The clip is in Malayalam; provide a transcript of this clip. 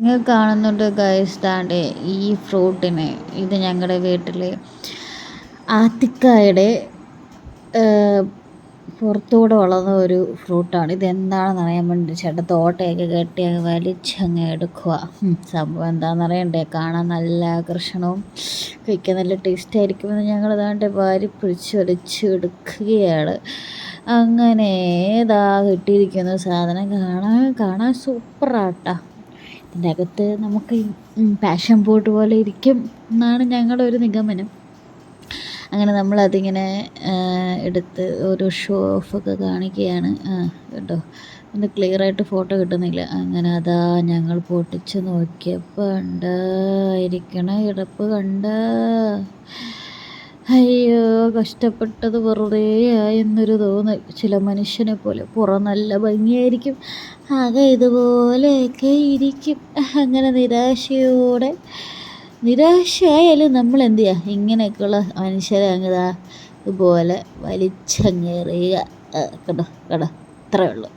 നിങ്ങൾ കാണുന്നുണ്ട് ഗൈസ്, ദാണ്ടേ ഈ ഫ്രൂട്ടിനെ, ഇത് ഞങ്ങളുടെ വീട്ടിൽ ആത്തിക്കായുടെ പുറത്തൂടെ വളർന്ന ഒരു ഫ്രൂട്ടാണ്. ഇതെന്താണെന്ന് അറിയാൻ വേണ്ടി ചേട്ടൻ തോട്ടയൊക്കെ കെട്ടി അങ്ങ് വലിച്ചങ്ങ് എടുക്കുക. സംഭവം എന്താണെന്ന് അറിയണ്ടേ? കാണാൻ നല്ല ആകർഷണവും കഴിക്കാൻ നല്ല ടേസ്റ്റ് ആയിരിക്കുമെന്ന് ഞങ്ങൾ ദാണ്ടെ വാരി പിടിച്ച് വലിച്ചെടുക്കുകയാണ്. അങ്ങനെ ഏതാ കിട്ടിയിരിക്കുന്ന സാധനം കാണാൻ സൂപ്പറാട്ടാ. ഇതിൻ്റെ അകത്ത് നമുക്ക് പാഷൻ ഫ്രൂട്ട് പോലെ ഇരിക്കും എന്നാണ് ഞങ്ങളുടെ ഒരു നിഗമനം. അങ്ങനെ നമ്മളതിങ്ങനെ എടുത്ത് ഒരു ഷോ ഓഫൊക്കെ കാണിക്കുകയാണ്. കേട്ടോ, ഒന്ന് ക്ലിയറായിട്ട് ഫോട്ടോ കിട്ടുന്നില്ല. അങ്ങനെ അതാ ഞങ്ങൾ പൊട്ടിച്ച് നോക്കിയപ്പോൾ ഉണ്ടായിരിക്കണ കിടപ്പ് കണ്ട, അയ്യോ കഷ്ടപ്പെട്ടത് വെറുതെ ആയെന്നൊരു തോന്നൽ. ചില മനുഷ്യനെ പോലെ പുറം നല്ല ഭംഗിയായിരിക്കും, ആകെ ഇതുപോലെയൊക്കെ ഇരിക്കും. അങ്ങനെ നിരാശയായാലും നമ്മൾ എന്ത് ചെയ്യുക, ഇങ്ങനെയൊക്കെയുള്ള മനുഷ്യരെ അങ്ങ് ഇതുപോലെ വലിച്ചങ്ങേറിയുക. കേട്ടോ കേട്ടോ, അത്രയേ ഉള്ളൂ.